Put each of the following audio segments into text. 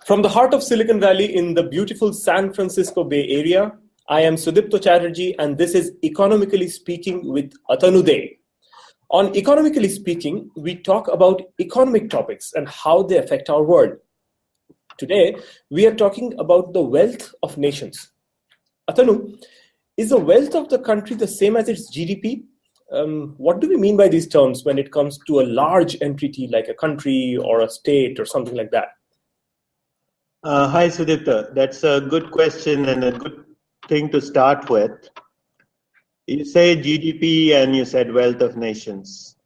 From the heart of Silicon Valley in the beautiful San Francisco Bay Area, I am Sudipto Chatterjee, and this is Economically Speaking with Atanu De. On Economically Speaking, we talk about economic topics and how they affect our world. Today, we are talking about the wealth of nations. Atanu, is the wealth of the country the same as its GDP? What do we mean by these terms when it comes to a large entity like a country or a state or something like that? Hi, Sudipta. That's a good question and a good thing to start with. You say GDP and you said wealth of nations.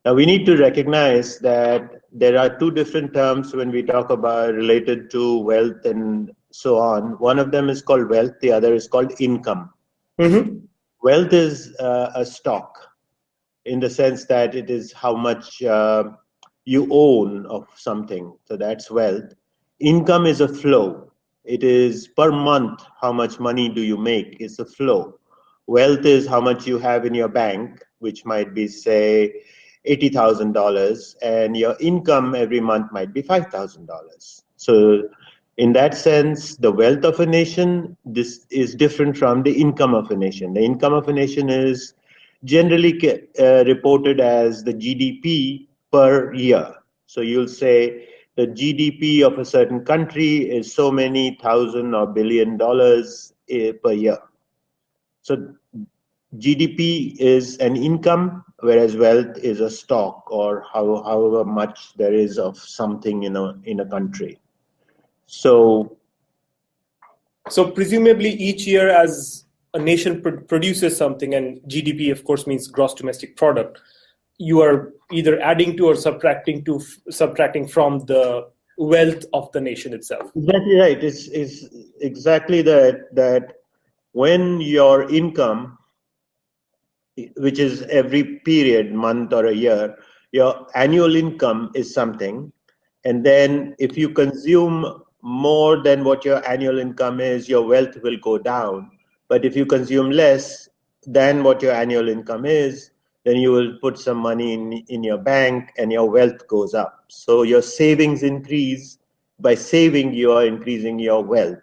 Now, we need to recognize that there are two different terms when we talk about related to wealth and so on. One of them is called wealth, the other is called income. Mm-hmm. Wealth is a stock in the sense that it is how much you own of something. So that's wealth. Income is a flow. It is per month, how much money do you make? It's a flow. Wealth is how much you have in your bank, which might be, say, $80,000, and your income every month might be $5,000. So in that sense, the wealth of a nation, this is different from the income of a nation. The income of a nation is generally reported as the GDP per year. So you'll say the GDP of a certain country is so many thousand or billion dollars per year. So GDP is an income, whereas wealth is a stock, or however much there is of something in a country. So presumably each year as a nation produces something, and GDP of course means gross domestic product, you are either adding to or subtracting from the wealth of the nation itself. Exactly right. It's exactly that when your income, which is every period, month or a year, your annual income is something, and then if you consume more than what your annual income is, your wealth will go down. But if you consume less than what your annual income is, then you will put some money in your bank and your wealth goes up. So your savings increase. By saving, you are increasing your wealth.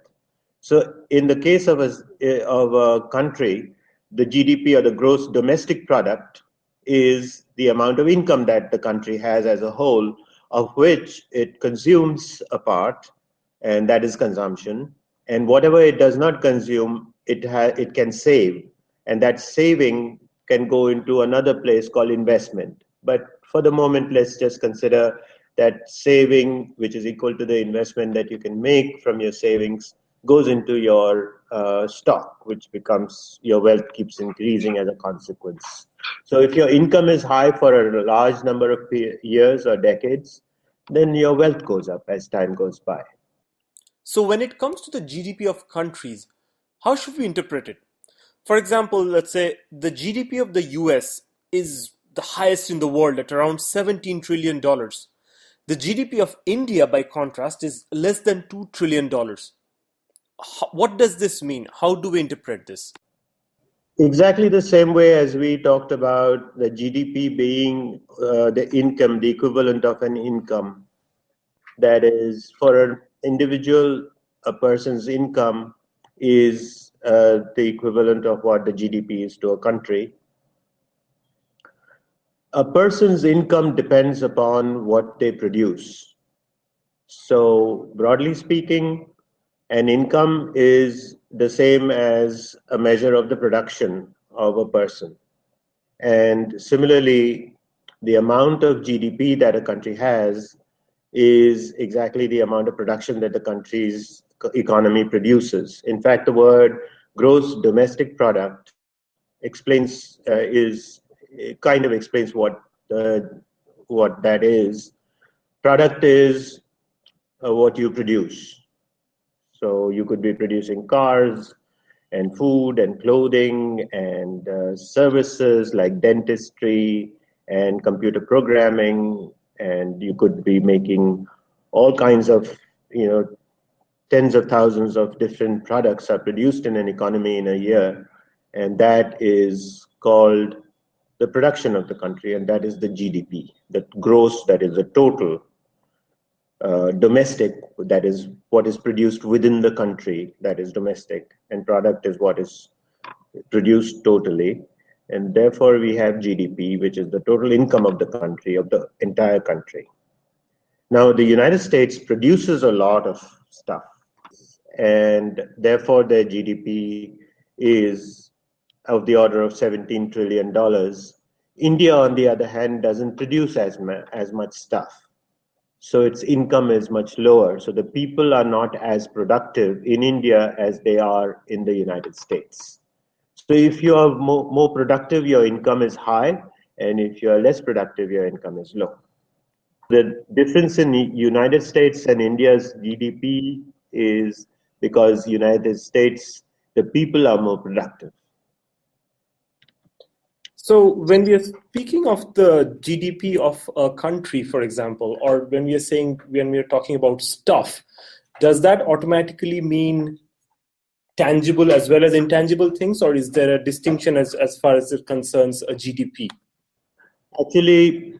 So in the case of a country, the GDP, or the gross domestic product, is the amount of income that the country has as a whole, of which it consumes a part, and that is consumption. And whatever it does not consume, it can save, and that saving can go into another place called investment. But for the moment, let's just consider that saving, which is equal to the investment that you can make from your savings, goes into your stock, which becomes, your wealth keeps increasing as a consequence. So if your income is high for a large number of years or decades, then your wealth goes up as time goes by. So when it comes to the GDP of countries, how should we interpret it? For example, let's say the GDP of the US is the highest in the world at around $17 trillion. The GDP of India, by contrast, is less than $2 trillion. What does this mean? How do we interpret this? Exactly the same way as we talked about the GDP being the income, the equivalent of an income. That is, for an individual, a person's income is the equivalent of what the GDP is to a country. A person's income depends upon what they produce. So, broadly speaking, an income is the same as a measure of the production of a person. And similarly, the amount of GDP that a country has is exactly the amount of production that the country's economy produces. In fact, the word gross domestic product explains kind of explains what that is. Product is what you produce. So you could be producing cars and food and clothing and services like dentistry and computer programming, and you could be making all kinds of, tens of thousands of different products are produced in an economy in a year, and that is called the production of the country, and that is the GDP, the gross, that is the total. domestic, that is what is produced within the country, that is domestic, and product is what is produced totally. And therefore we have GDP, which is the total income of the country, of the entire country. Now the United States produces a lot of stuff, and therefore their GDP is of the order of $17 trillion. India, on the other hand, doesn't produce as much stuff, so its income is much lower. So the people are not as productive in India as they are in the United States. So if you are more productive, your income is high, and if you are less productive, your income is low. The difference in the United States and India's GDP is because United States, the people are more productive. So when we are speaking of the GDP of a country, for example, or when we are talking about stuff, does that automatically mean tangible as well as intangible things, or is there a distinction as far as it concerns a GDP? Actually,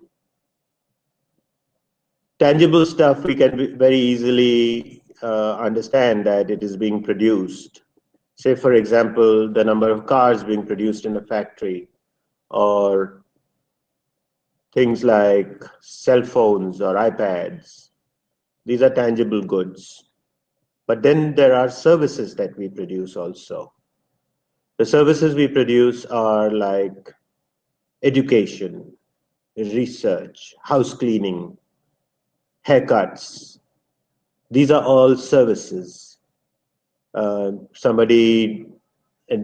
tangible stuff, we can very easily understand that it is being produced. Say, for example, the number of cars being produced in a factory, or things like cell phones or iPads. These are tangible goods. But then there are services that we produce also. The services we produce are like education, research, house cleaning, haircuts. These are all services. Somebody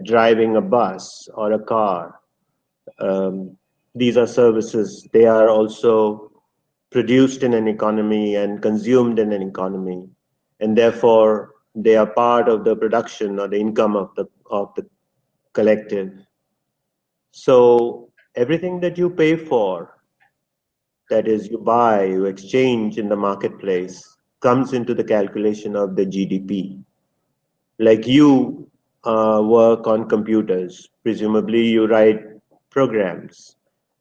driving a bus or a car, these are services. They are also produced in an economy and consumed in an economy, and therefore they are part of the production or the income of the collective. So everything that you pay for, that is, you buy, you exchange in the marketplace, comes into the calculation of the GDP. Like you work on computers, presumably you write programs.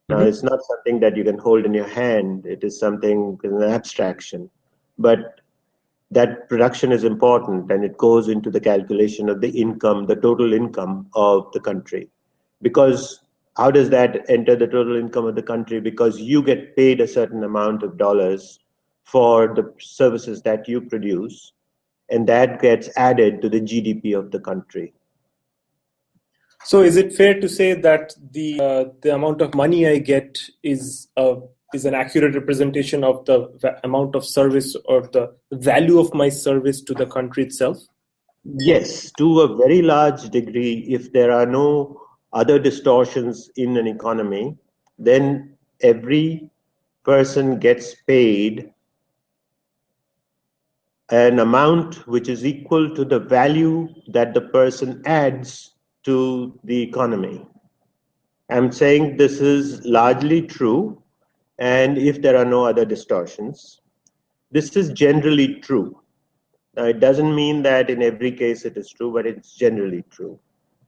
Now, it's not something that you can hold in your hand. It is something, an abstraction. But that production is important, and it goes into the calculation of the income, the total income of the country. Because how does that enter the total income of the country? Because you get paid a certain amount of dollars for the services that you produce, and that gets added to the GDP of the country. So is it fair to say that the amount of money I get is an accurate representation of the amount of service or the value of my service to the country itself? Yes, to a very large degree. If there are no other distortions in an economy, then every person gets paid an amount which is equal to the value that the person adds to the economy. I'm saying this is largely true, and if there are no other distortions, this is generally true. Now, it doesn't mean that in every case it is true, but it's generally true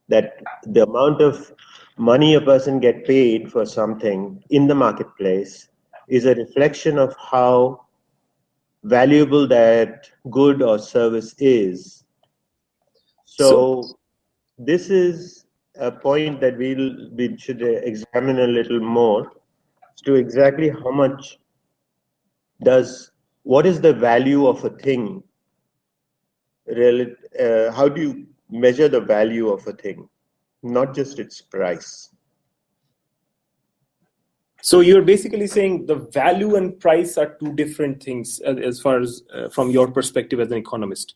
that the amount of money a person gets paid for something in the marketplace is a reflection of how valuable that good or service is. So this is a point that we should examine a little more as to exactly how much what is the value of a thing? How do you measure the value of a thing, not just its price? So you're basically saying the value and price are two different things as far as from your perspective as an economist.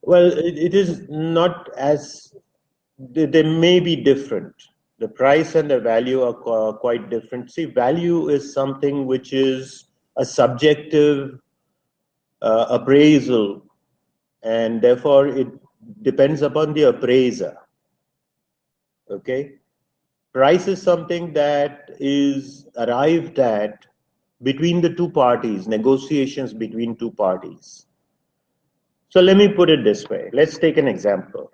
Well, it is not as, they may be different. The price and the value are quite different. See, value is something which is a subjective appraisal, and therefore it depends upon the appraiser. Okay? Price is something that is arrived at between the two parties, negotiations between two parties. So let me put it this way. Let's take an example.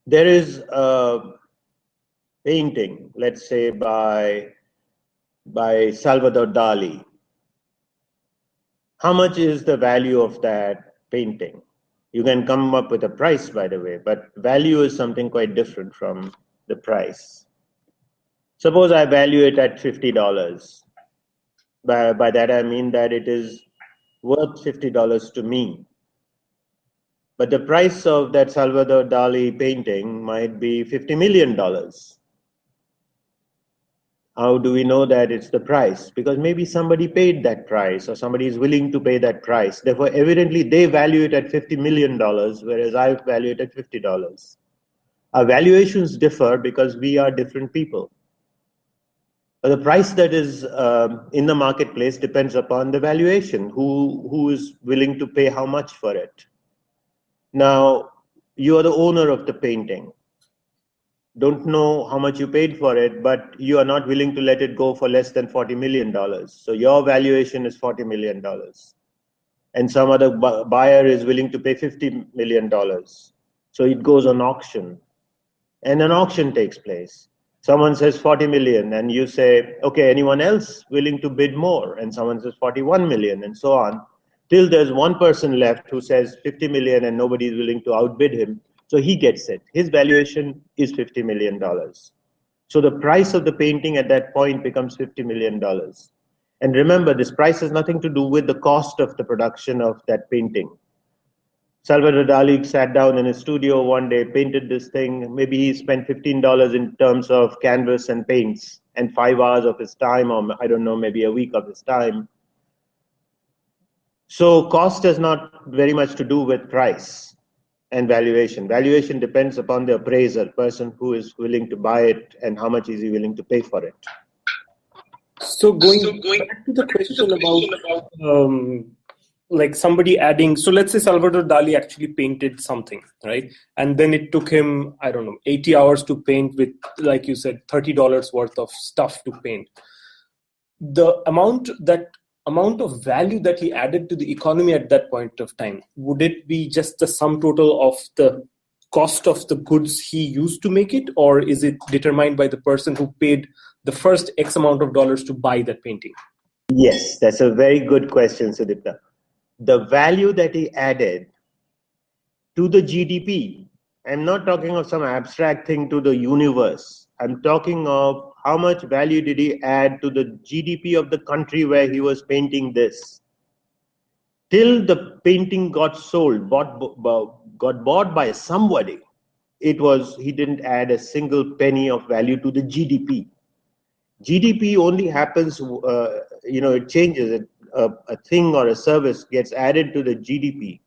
There is a painting, let's say by Salvador Dali, how much is the value of that painting? You can come up with a price, by the way, but value is something quite different from the price. Suppose I value it at $50. By that I mean that it is worth $50 to me. But the price of that Salvador Dali painting might be $50 million. How do we know that it's the price? Because maybe somebody paid that price or somebody is willing to pay that price. Therefore, evidently they value it at $50 million, whereas I value it at $50. Our valuations differ because we are different people. But the price that is in the marketplace depends upon the valuation, who is willing to pay how much for it. Now, you are the owner of the painting. Don't know how much you paid for it, but you are not willing to let it go for less than $40 million. So your valuation is $40 million. And some other buyer is willing to pay $50 million. So it goes on auction. And an auction takes place. Someone says 40 million, and you say, okay, anyone else willing to bid more? And someone says 41 million, and so on, till there's one person left who says 50 million and nobody is willing to outbid him. So he gets it. His valuation is $50 million. So the price of the painting at that point becomes $50 million. And remember, this price has nothing to do with the cost of the production of that painting. Salvador Dali sat down in his studio one day, painted this thing. Maybe he spent $15 in terms of canvas and paints and 5 hours of his time, or I don't know, maybe a week of his time. So cost has not very much to do with price and valuation. Valuation depends upon the appraiser, person who is willing to buy it and how much is he willing to pay for it. So going back to the question about like somebody adding, so let's say Salvador Dali actually painted something, right? And then it took him, I don't know, 80 hours to paint with, like you said, $30 worth of stuff to paint. The amount of value that he added to the economy at that point of time, would it be just the sum total of the cost of the goods he used to make it, or is it determined by the person who paid the first X amount of dollars to buy that painting? Yes, that's a very good question, Sudipta. The value that he added to the GDP, I'm not talking of some abstract thing to the universe. I'm talking of how much value did he add to the GDP of the country where he was painting this. Till the painting got sold, got bought by somebody, he didn't add a single penny of value to the GDP. GDP only happens, it changes. A thing or a service gets added to the GDP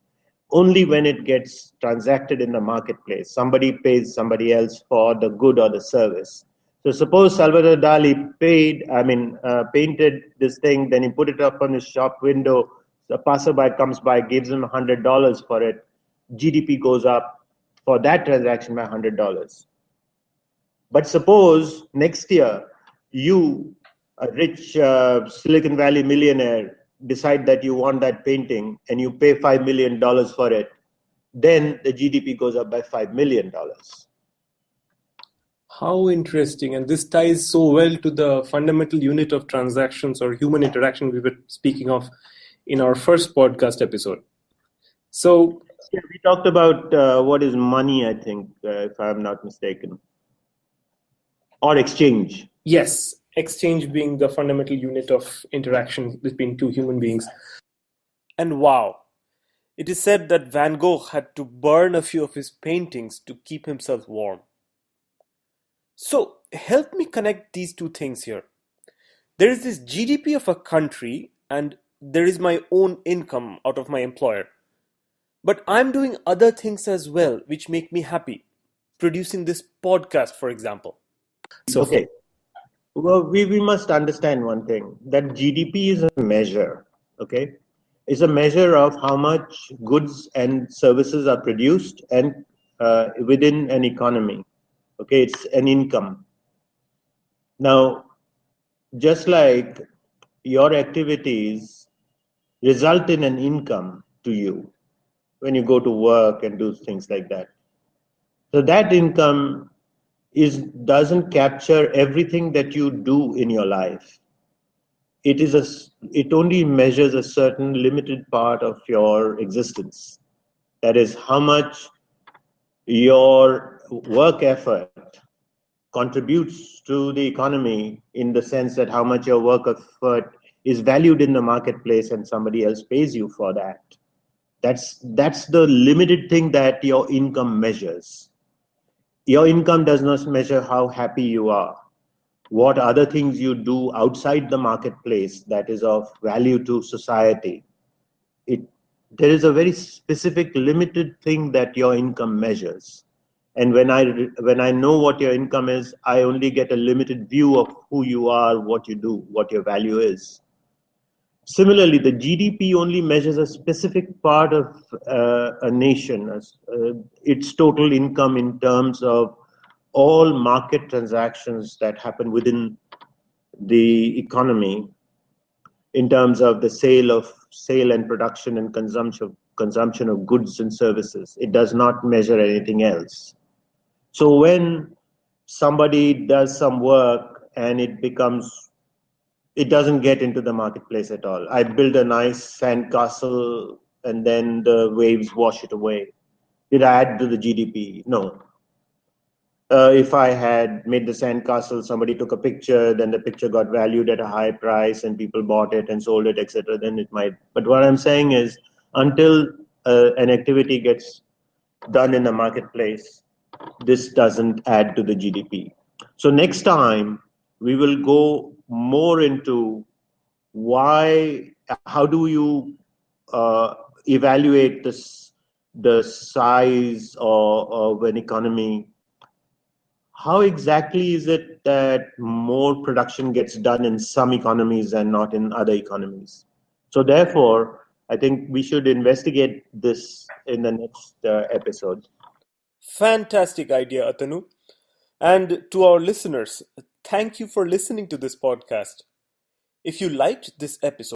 only when it gets transacted in the marketplace. Somebody pays somebody else for the good or the service. So suppose Salvador Dali painted this thing, then he put it up on his shop window. The passerby comes by, gives him $100 for it. GDP goes up for that transaction by $100. But suppose next year, you, a rich Silicon Valley millionaire, decide that you want that painting and you pay $5 million for it, then the GDP goes up by $5 million. How interesting. And this ties so well to the fundamental unit of transactions or human interaction we were speaking of in our first podcast episode. So yeah, we talked about what is money, I think, if I'm not mistaken. Or exchange. Yes, exchange being the fundamental unit of interaction between two human beings. And wow, it is said that Van Gogh had to burn a few of his paintings to keep himself warm. So help me connect these two things here. There is this GDP of a country and there is my own income out of my employer. But I'm doing other things as well which make me happy. Producing this podcast, for example. Okay. Well, we must understand one thing, that GDP is a measure, okay? It's a measure of how much goods and services are produced and within an economy, okay? It's an income. Now, just like your activities result in an income to you when you go to work and do things like that. So that income doesn't capture everything that you do in your life. it only measures a certain limited part of your existence. That is how much your work effort contributes to the economy, in the sense that how much your work effort is valued in the marketplace and somebody else pays you for that. That's the limited thing that your income measures. Your income does not measure how happy you are, what other things you do outside the marketplace that is of value to society. It There is a very specific limited thing that your income measures. And when I know what your income is, I only get a limited view of who you are, what you do, what your value is. Similarly, the GDP only measures a specific part of a nation, its total income in terms of all market transactions that happen within the economy, in terms of the sale and production and consumption of goods and services. It does not measure anything else. So when somebody does some work and it doesn't get into the marketplace at all. I build a nice sand castle and then the waves wash it away. Did I add to the GDP? No. If I had made the sand castle, somebody took a picture, then the picture got valued at a high price and people bought it and sold it, etc., then it might. But what I'm saying is, until an activity gets done in the marketplace, this doesn't add to the GDP. So next time we will go more into how do you evaluate the size of an economy. How exactly is it that more production gets done in some economies and not in other economies? So therefore, I think we should investigate this in the next episode. Fantastic idea, Atanu. And to our listeners, thank you for listening to this podcast. If you liked this episode,